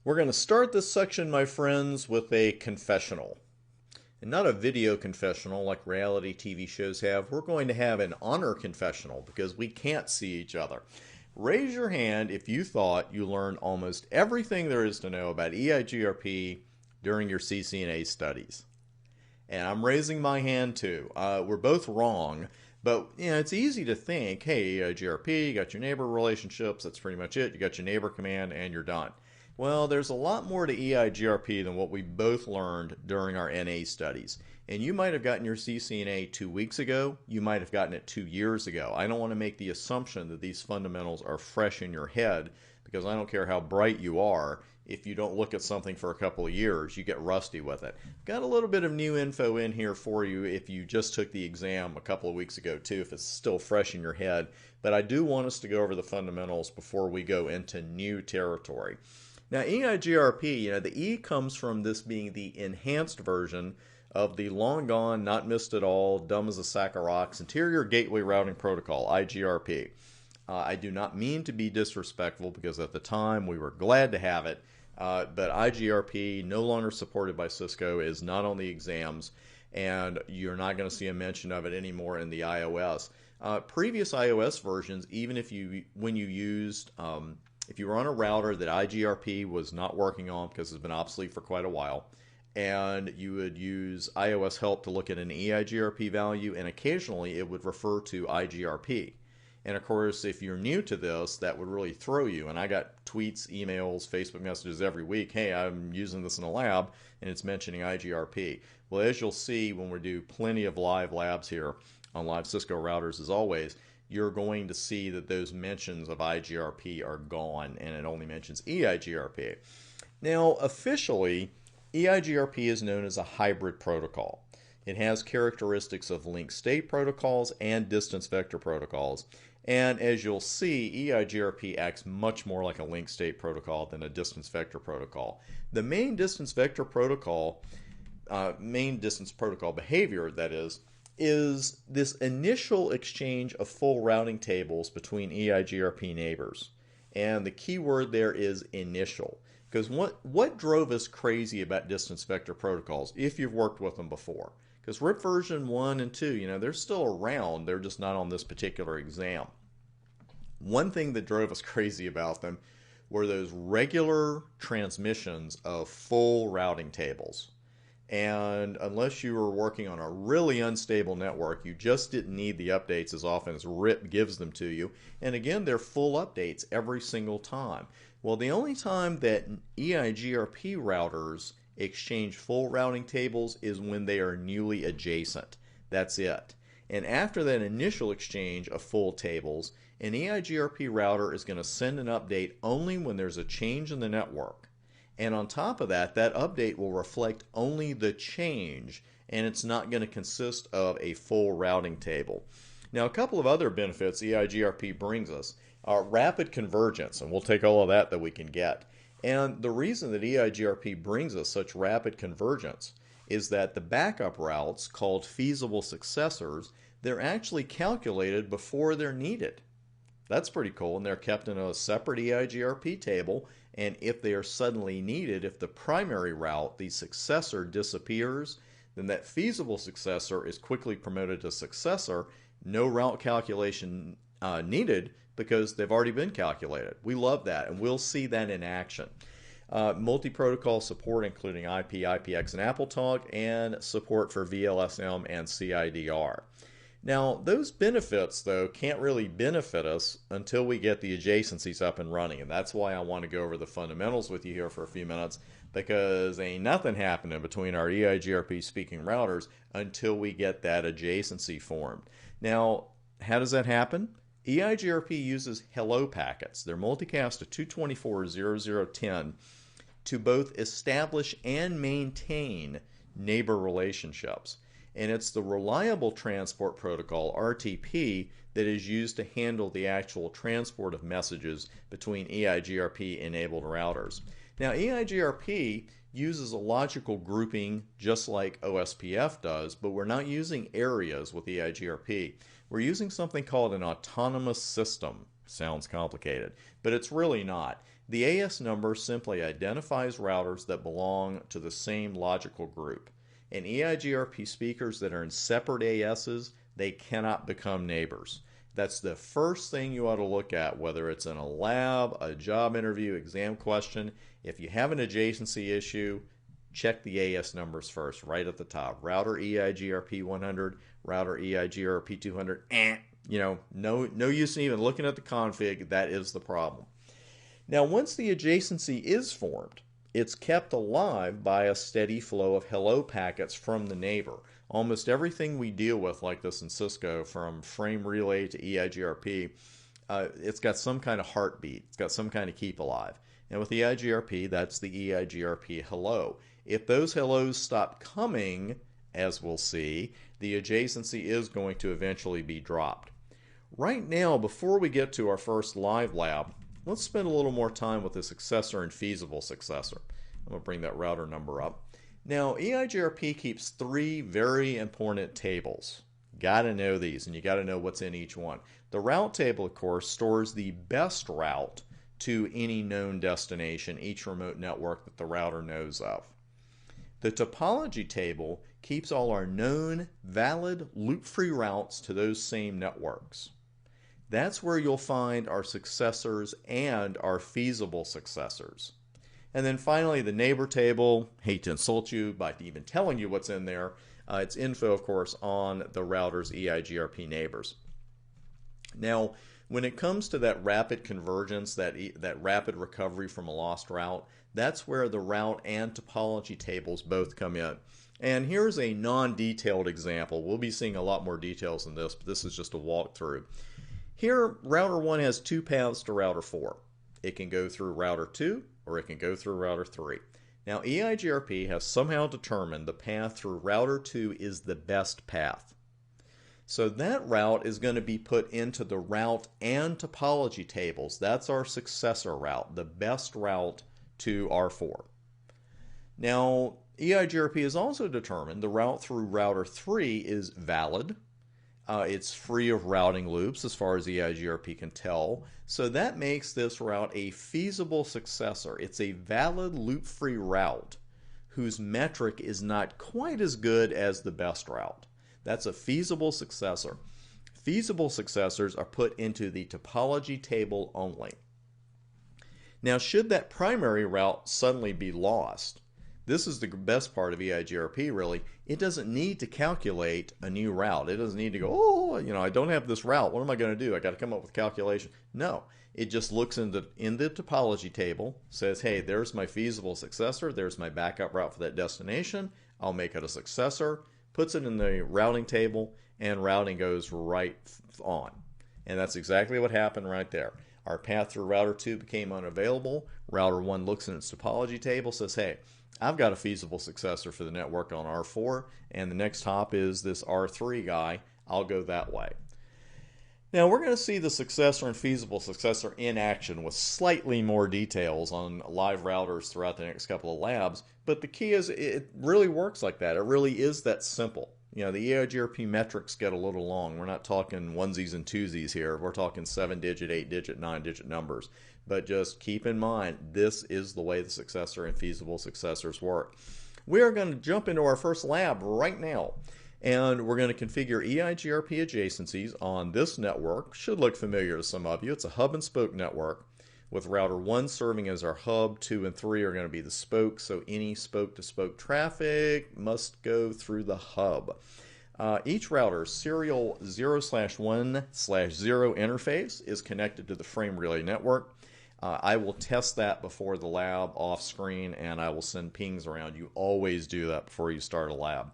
We're going to start this section, my friends, with a confessional. And not a video confessional like reality TV shows have. We're going to have an honor confessional because we can't see each other. Raise your hand if you thought you learned almost everything there is to know about EIGRP during your CCNA studies. And I'm raising my hand too. We're both wrong, but it's easy to think, hey, EIGRP, you got your neighbor relationships, that's pretty much it. You got your neighbor command and you're done. Well, there's a lot more to EIGRP than what we both learned during our NA studies. And you might have gotten your CCNA 2 weeks ago. You might have gotten it 2 years ago. I don't want to make the assumption that these fundamentals are fresh in your head because I don't care how bright you are. If you don't look at something for a couple of years, you get rusty with it. Got a little bit of new info in here for you if you just took the exam a couple of weeks ago too, if it's still fresh in your head. But I do want us to go over the fundamentals before we go into new territory. Now, EIGRP, the E comes from this being the enhanced version of the long gone, not missed at all, dumb as a sack of rocks, Interior Gateway Routing Protocol, IGRP. I do not mean to be disrespectful because at the time we were glad to have it, but IGRP, no longer supported by Cisco, is not on the exams, and you're not going to see a mention of it anymore in the iOS. Previous iOS versions, even if when you used if you were on a router that IGRP was not working on because it's been obsolete for quite a while, and you would use iOS help to look at an EIGRP value, and occasionally it would refer to IGRP. And of course, if you're new to this, that would really throw you. And I got tweets, emails, Facebook messages every week, hey, I'm using this in a lab, and it's mentioning IGRP. Well, as you'll see when we do plenty of live labs here on live Cisco routers, as always, you're going to see that those mentions of IGRP are gone, and it only mentions EIGRP. Now, officially, EIGRP is known as a hybrid protocol. It has characteristics of linked state protocols and distance vector protocols. And as you'll see, EIGRP acts much more like a linked state protocol than a distance vector protocol. The main distance vector protocol, behavior, that is this initial exchange of full routing tables between EIGRP neighbors. And the key word there is initial. Because what drove us crazy about distance vector protocols, if you've worked with them before? Because RIP version 1 and 2, they're still around, they're just not on this particular exam. One thing that drove us crazy about them were those regular transmissions of full routing tables. And unless you were working on a really unstable network, you just didn't need the updates as often as RIP gives them to you. And again, they're full updates every single time. Well, the only time that EIGRP routers exchange full routing tables is when they are newly adjacent. That's it. And after that initial exchange of full tables, an EIGRP router is going to send an update only when there's a change in the network. And on top of that, that update will reflect only the change, and it's not going to consist of a full routing table. Now, a couple of other benefits EIGRP brings us are rapid convergence, and we'll take all of that we can get. And the reason that EIGRP brings us such rapid convergence is that the backup routes, called feasible successors, they're actually calculated before they're needed. That's pretty cool, and they're kept in a separate EIGRP table, and if they are suddenly needed, if the primary route, the successor, disappears, then that feasible successor is quickly promoted to successor, no route calculation needed because they've already been calculated. We love that, and we'll see that in action. Multi-protocol support including IP, IPX, and AppleTalk, and support for VLSM and CIDR. Now, those benefits, though, can't really benefit us until we get the adjacencies up and running, and that's why I want to go over the fundamentals with you here for a few minutes, because ain't nothing happening between our EIGRP speaking routers until we get that adjacency formed. Now, how does that happen? EIGRP uses hello packets. They're multicast to 224.0010 to both establish and maintain neighbor relationships. And it's the Reliable Transport Protocol, RTP, that is used to handle the actual transport of messages between EIGRP-enabled routers. Now, EIGRP uses a logical grouping just like OSPF does, but we're not using areas with EIGRP. We're using something called an autonomous system. Sounds complicated, but it's really not. The AS number simply identifies routers that belong to the same logical group. And EIGRP speakers that are in separate ASs, they cannot become neighbors. That's the first thing you ought to look at, whether it's in a lab, a job interview, exam question. If you have an adjacency issue, check the AS numbers first, right at the top. Router EIGRP 100, router EIGRP 200, no use in even looking at the config. That is the problem. Now, once the adjacency is formed, it's kept alive by a steady flow of hello packets from the neighbor. Almost everything we deal with like this in Cisco, from frame relay to EIGRP, it's got some kind of heartbeat. It's got some kind of keep alive. And with EIGRP, that's the EIGRP hello. If those hellos stop coming, as we'll see, the adjacency is going to eventually be dropped. Right now, before we get to our first live lab, let's spend a little more time with the successor and feasible successor. I'm going to bring that router number up. Now, EIGRP keeps 3 very important tables. Got to know these, and you got to know what's in each one. The route table, of course, stores the best route to any known destination, each remote network that the router knows of. The topology table keeps all our known, valid, loop-free routes to those same networks. That's where you'll find our successors and our feasible successors. And then finally, the neighbor table. Hate to insult you by even telling you what's in there. It's info, of course, on the router's EIGRP neighbors. Now, when it comes to that rapid convergence, that rapid recovery from a lost route, that's where the route and topology tables both come in. And here's a non-detailed example. We'll be seeing a lot more details in this, but this is just a walkthrough. Here, router 1 has 2 paths to router 4. It can go through router 2 or it can go through router 3. Now, EIGRP has somehow determined the path through router 2 is the best path. So that route is going to be put into the route and topology tables. That's our successor route, the best route to R4. Now, EIGRP has also determined the route through router 3 is valid. It's free of routing loops as far as EIGRP can tell. So that makes this route a feasible successor. It's a valid loop-free route whose metric is not quite as good as the best route. That's a feasible successor. Feasible successors are put into the topology table only. Now, should that primary route suddenly be lost, this is the best part of EIGRP, really. It doesn't need to calculate a new route. It doesn't need to go, I don't have this route. What am I going to do? I got to come up with a calculation. No, it just looks in the topology table, says, hey, there's my feasible successor. There's my backup route for that destination. I'll make it a successor, puts it in the routing table, and routing goes right on. And that's exactly what happened right there. Our path through router 2 became unavailable. Router 1 looks in its topology table, says, hey, I've got a feasible successor for the network on R4, and the next hop is this R3 guy. I'll go that way. Now, we're going to see the successor and feasible successor in action with slightly more details on live routers throughout the next couple of labs, but the key is it really works like that. It really is that simple. The EIGRP metrics get a little long. We're not talking onesies and twosies here. We're talking 7-digit, 8-digit, 9-digit numbers. But just keep in mind, this is the way the successor and feasible successors work. We are going to jump into our first lab right now. And we're going to configure EIGRP adjacencies on this network. Should look familiar to some of you. It's a hub and spoke network with router 1 serving as our hub. 2 and 3 are going to be the spokes. So any spoke-to-spoke traffic must go through the hub. Each router's serial 0/1/0 interface is connected to the frame relay network. I will test that before the lab off screen, and I will send pings around. You always do that before you start a lab.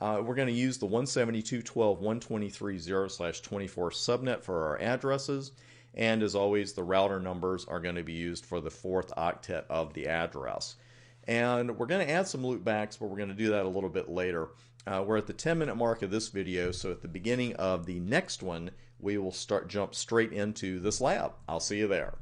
We're going to use the 172.12.123.0/24 subnet for our addresses, and as always, the router numbers are going to be used for the 4th octet of the address. And we're going to add some loopbacks, but we're going to do that a little bit later. We're at the 10-minute mark of this video, so at the beginning of the next one, we will jump straight into this lab. I'll see you there.